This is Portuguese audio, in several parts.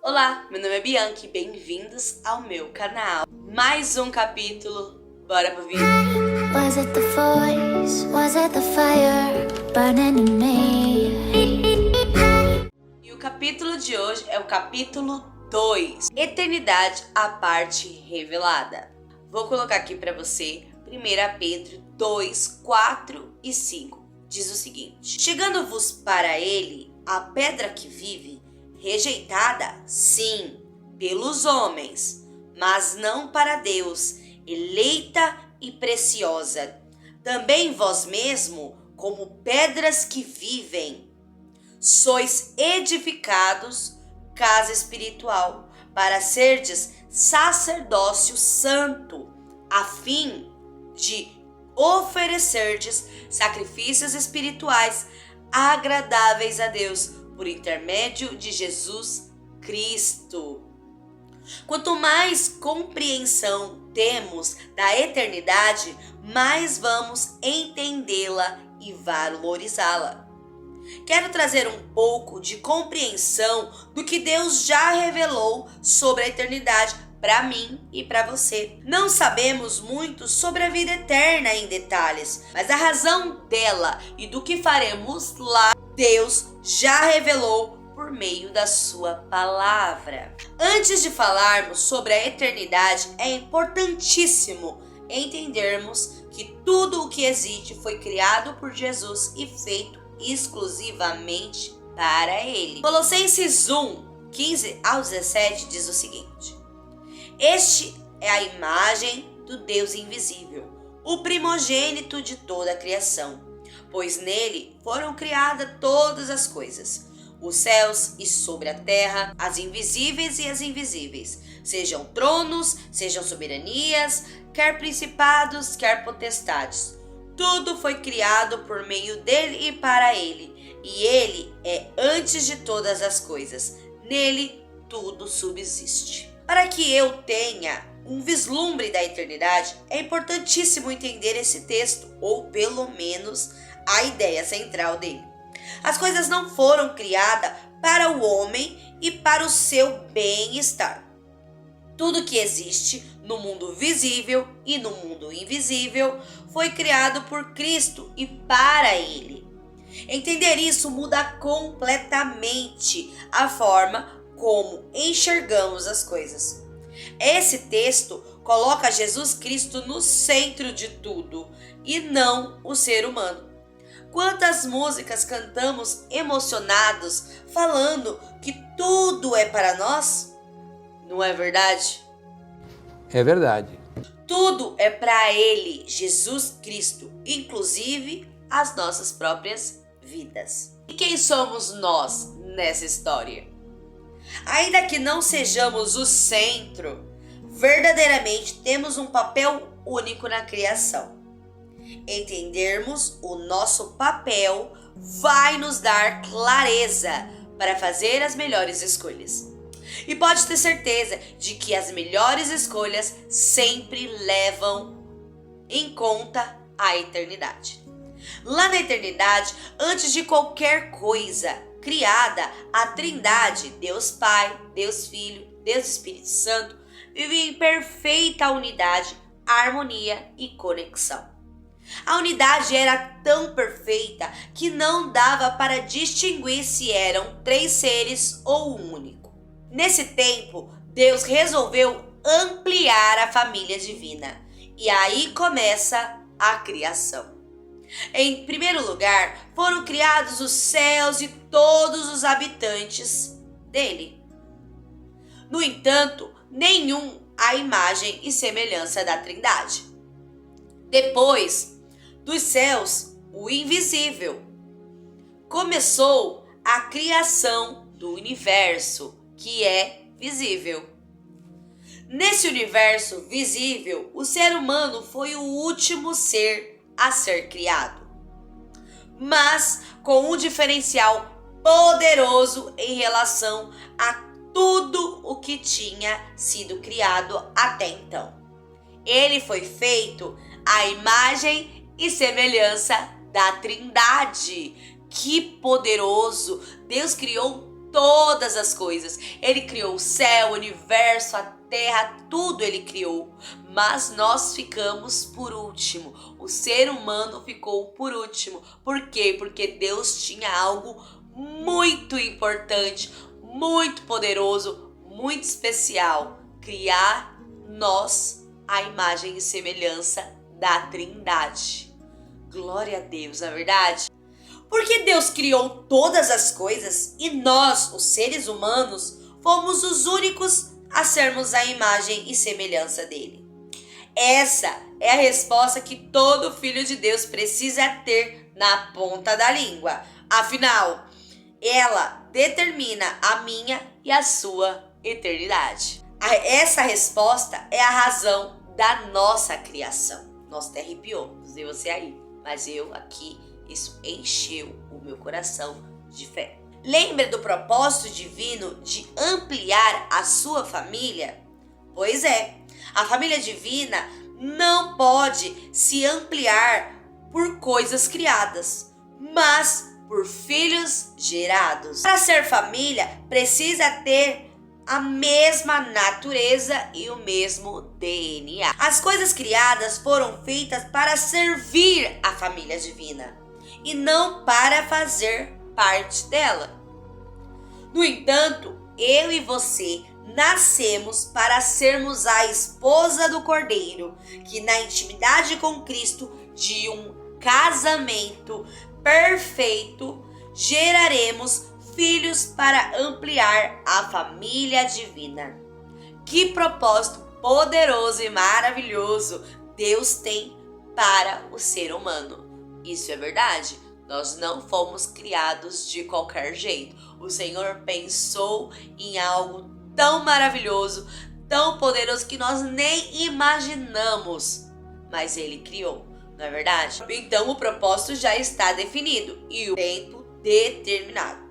Olá, meu nome é Bianca e bem-vindos ao meu canal. Mais um capítulo, bora pro vídeo. Was it the voice? Was it the fire burning in me? E o capítulo de hoje é o capítulo 2, Eternidade, a parte revelada. Vou colocar aqui para você 1 Pedro 2, 4 e 5. Diz o seguinte: Chegando-vos para ele a pedra que vive, rejeitada, sim, pelos homens, mas não para Deus, eleita e preciosa. Também vós mesmo, como pedras que vivem, sois edificados, casa espiritual, para serdes sacerdócio santo, a fim de oferecerdes sacrifícios espirituais agradáveis a Deus, por intermédio de Jesus Cristo. Quanto mais compreensão temos da eternidade, mais vamos entendê-la e valorizá-la. Quero trazer um pouco de compreensão do que Deus já revelou sobre a eternidade para mim e para você. Não sabemos muito sobre a vida eterna em detalhes, mas a razão dela e do que faremos lá, Deus já revelou por meio da sua palavra. Antes de falarmos sobre a eternidade, é importantíssimo entendermos que tudo o que existe foi criado por Jesus e feito exclusivamente para Ele. Colossenses 1, 15 ao 17 diz o seguinte: Este é a imagem do Deus invisível, o primogênito de toda a criação, pois nele foram criadas todas as coisas, os céus e sobre a terra, as invisíveis e as invisíveis, sejam tronos, sejam soberanias, quer principados, quer potestades. Tudo foi criado por meio dele e para ele, e ele é antes de todas as coisas. Nele tudo subsiste. Para que eu tenha um vislumbre da eternidade, é importantíssimo entender esse texto, ou pelo menos a ideia central dele. As coisas não foram criadas para o homem e para o seu bem-estar. Tudo que existe no mundo visível e no mundo invisível foi criado por Cristo e para Ele. Entender isso muda completamente a forma como enxergamos as coisas. Esse texto coloca Jesus Cristo no centro de tudo e não o ser humano. Quantas músicas cantamos emocionados, falando que tudo é para nós? Não é verdade? É verdade. Tudo é para Ele, Jesus Cristo, inclusive as nossas próprias vidas. E quem somos nós nessa história? Ainda que não sejamos o centro, verdadeiramente temos um papel único na criação. Entendermos o nosso papel vai nos dar clareza para fazer as melhores escolhas. E pode ter certeza de que as melhores escolhas sempre levam em conta a eternidade. Lá na eternidade, antes de qualquer coisa criada, a Trindade, Deus Pai, Deus Filho, Deus Espírito Santo, vivem em perfeita unidade, harmonia e conexão. A unidade era tão perfeita que não dava para distinguir se eram três seres ou um único. Nesse tempo, Deus resolveu ampliar a família divina. E aí começa a criação. Em primeiro lugar, foram criados os céus e todos os habitantes dele. No entanto, nenhum à imagem e semelhança da Trindade. Depois dos céus, o invisível. Começou a criação do universo, que é visível. Nesse universo visível, o ser humano foi o último ser a ser criado, mas com um diferencial poderoso em relação a tudo o que tinha sido criado até então. Ele foi feito à imagem e semelhança da Trindade. Que poderoso! Deus criou todas as coisas. Ele criou o céu, o universo, a terra, tudo ele criou. Mas nós ficamos por último. O ser humano ficou por último. Por quê? Porque Deus tinha algo muito importante, muito poderoso, muito especial. Criar nós à imagem e semelhança da Trindade. Glória a Deus, não é verdade? Porque Deus criou todas as coisas e nós, os seres humanos, fomos os únicos a sermos a imagem e semelhança dele. Essa é a resposta que todo filho de Deus precisa ter na ponta da língua. Afinal, ela determina a minha e a sua eternidade. Essa resposta é a razão da nossa criação. Nossa, até arrepiou, não sei você aí, mas eu aqui, isso encheu o meu coração de fé. Lembra do propósito divino de ampliar a sua família? Pois é, a família divina não pode se ampliar por coisas criadas, mas por filhos gerados. Para ser família, precisa ter a mesma natureza e o mesmo DNA. As coisas criadas foram feitas para servir a família divina e não para fazer parte dela. No entanto, eu e você nascemos para sermos a esposa do Cordeiro, que na intimidade com Cristo de um casamento perfeito geraremos filhos para ampliar a família divina. Que propósito poderoso e maravilhoso Deus tem para o ser humano. Isso é verdade. Nós não fomos criados de qualquer jeito. O Senhor pensou em algo tão maravilhoso, tão poderoso que nós nem imaginamos. Mas Ele criou, não é verdade? Então o propósito já está definido e o tempo determinado.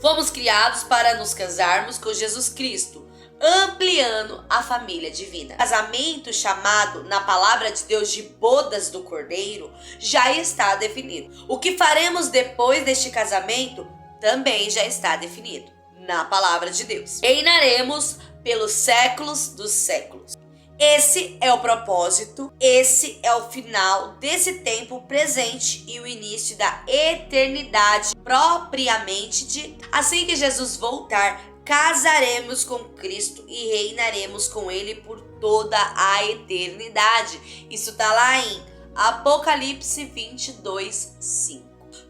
Fomos criados para nos casarmos com Jesus Cristo, ampliando a família divina. O casamento, chamado na palavra de Deus de bodas do Cordeiro, já está definido. O que faremos depois deste casamento também já está definido na palavra de Deus. Reinaremos pelos séculos dos séculos. Esse é o propósito, esse é o final desse tempo presente e o início da eternidade propriamente dita. Assim que Jesus voltar, casaremos com Cristo e reinaremos com Ele por toda a eternidade. Isso está lá em Apocalipse 22:5.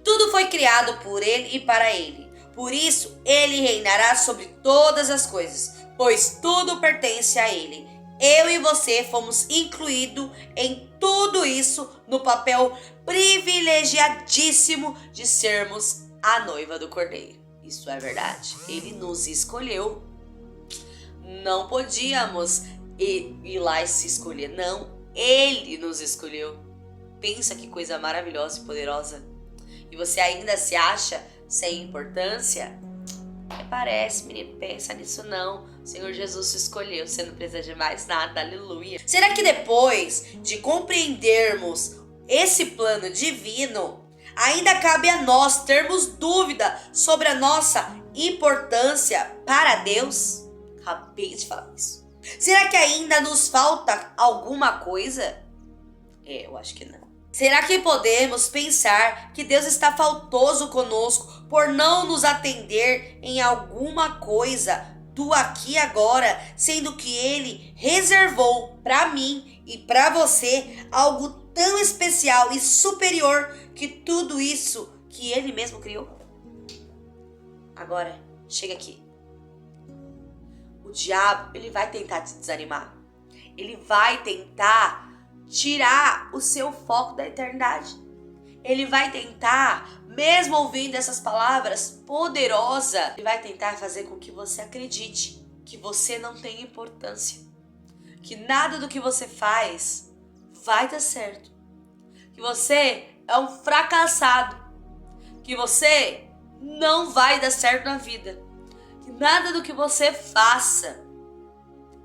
Tudo foi criado por Ele e para Ele. Por isso, Ele reinará sobre todas as coisas, pois tudo pertence a Ele. Eu e você fomos incluídos em tudo isso no papel privilegiadíssimo de sermos a noiva do Cordeiro. Isso é verdade. Ele nos escolheu. Não podíamos ir lá e se escolher. Não, Ele nos escolheu. Pensa que coisa maravilhosa e poderosa. E você ainda se acha sem importância? Parece, menino, pensa nisso não. O Senhor Jesus te escolheu, você não precisa de mais nada, aleluia. Será que depois de compreendermos esse plano divino, ainda cabe a nós termos dúvida sobre a nossa importância para Deus? Acabei de falar isso. Será que ainda nos falta alguma coisa? Eu acho que não. Será que podemos pensar que Deus está faltoso conosco por não nos atender em alguma coisa do aqui e agora, sendo que Ele reservou para mim e para você algo tão especial e superior que tudo isso que Ele mesmo criou? Agora, chega aqui. O diabo, ele vai tentar te desanimar. Ele vai tentar tirar o seu foco da eternidade. Ele vai tentar, mesmo ouvindo essas palavras poderosas, ele vai tentar fazer com que você acredite que você não tem importância, que nada do que você faz vai dar certo, que você é um fracassado, que você não vai dar certo na vida, que nada do que você faça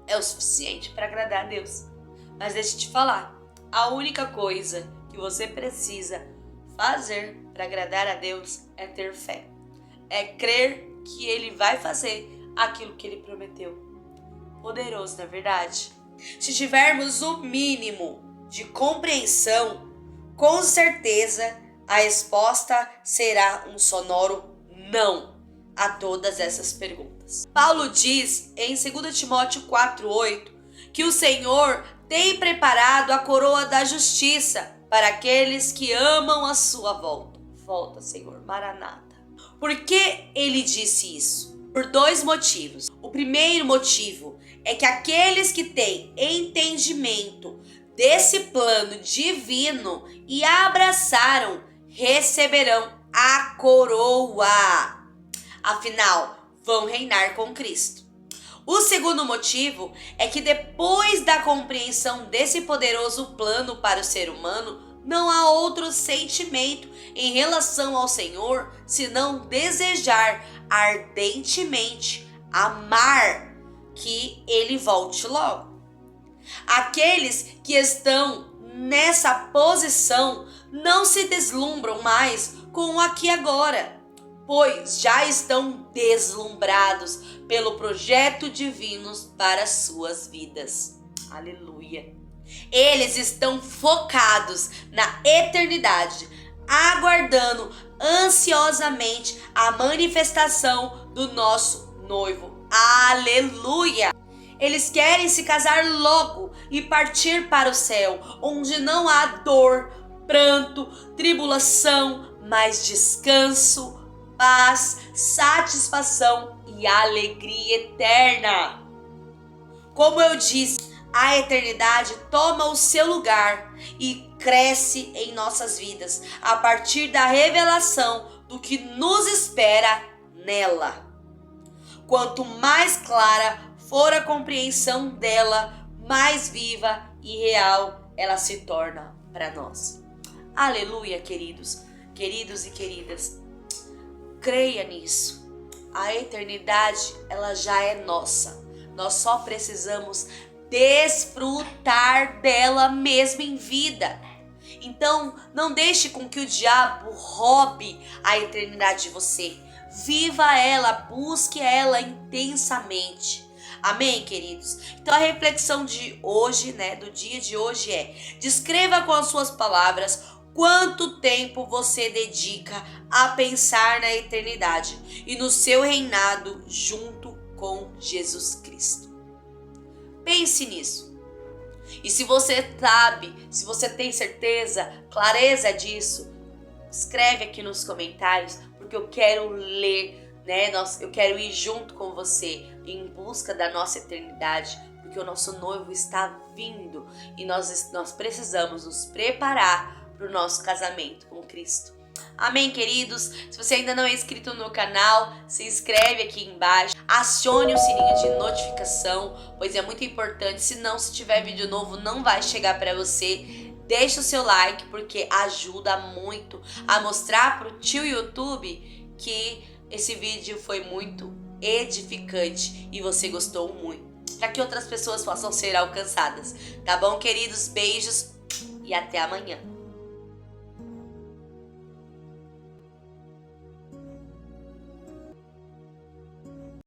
é o suficiente para agradar a Deus. Mas deixa eu te falar, a única coisa que você precisa fazer para agradar a Deus é ter fé. É crer que ele vai fazer aquilo que ele prometeu. Poderoso, não é verdade? Se tivermos o mínimo de compreensão, com certeza a resposta será um sonoro não a todas essas perguntas. Paulo diz em 2 Timóteo 4:8 que o Senhor tem preparado a coroa da justiça para aqueles que amam a sua volta. Volta, Senhor, Maranata. Por que ele disse isso? Por 2 motivos. O primeiro motivo é que aqueles que têm entendimento desse plano divino e abraçaram, receberão a coroa. Afinal, vão reinar com Cristo. O segundo motivo é que depois da compreensão desse poderoso plano para o ser humano, não há outro sentimento em relação ao Senhor senão desejar ardentemente, amar que Ele volte logo. Aqueles que estão nessa posição não se deslumbram mais com o aqui e agora, pois já estão deslumbrados pelo projeto divino para suas vidas. Aleluia! Eles estão focados na eternidade, aguardando ansiosamente a manifestação do nosso noivo. Aleluia! Eles querem se casar logo e partir para o céu, onde não há dor, pranto, tribulação, mas descanso, paz, satisfação e alegria eterna. Como eu disse, a eternidade toma o seu lugar e cresce em nossas vidas a partir da revelação do que nos espera nela. Quanto mais clara for a compreensão dela, mais viva e real ela se torna para nós. Aleluia, queridos e queridas. Creia nisso. A eternidade, ela já é nossa. Nós só precisamos desfrutar dela mesmo em vida. Então, não deixe com que o diabo roube a eternidade de você. Viva ela, busque ela intensamente. Amém, queridos? Então a reflexão de hoje, do dia de hoje é: descreva com as suas palavras quanto tempo você dedica a pensar na eternidade e no seu reinado junto com Jesus Cristo. Pense nisso. E se você sabe, se você tem certeza, clareza disso, escreve aqui nos comentários, porque eu quero ler, eu quero ir junto com você em busca da nossa eternidade, porque o nosso noivo está vindo e nós precisamos nos preparar para o nosso casamento com Cristo. Amém, queridos? Se você ainda não é inscrito no canal, se inscreve aqui embaixo, acione o sininho de notificação, pois é muito importante, senão se tiver vídeo novo não vai chegar para você. Deixa o seu like, porque ajuda muito a mostrar para o tio YouTube que esse vídeo foi muito edificante e você gostou muito, para que outras pessoas possam ser alcançadas. Tá bom, queridos? Beijos e até amanhã.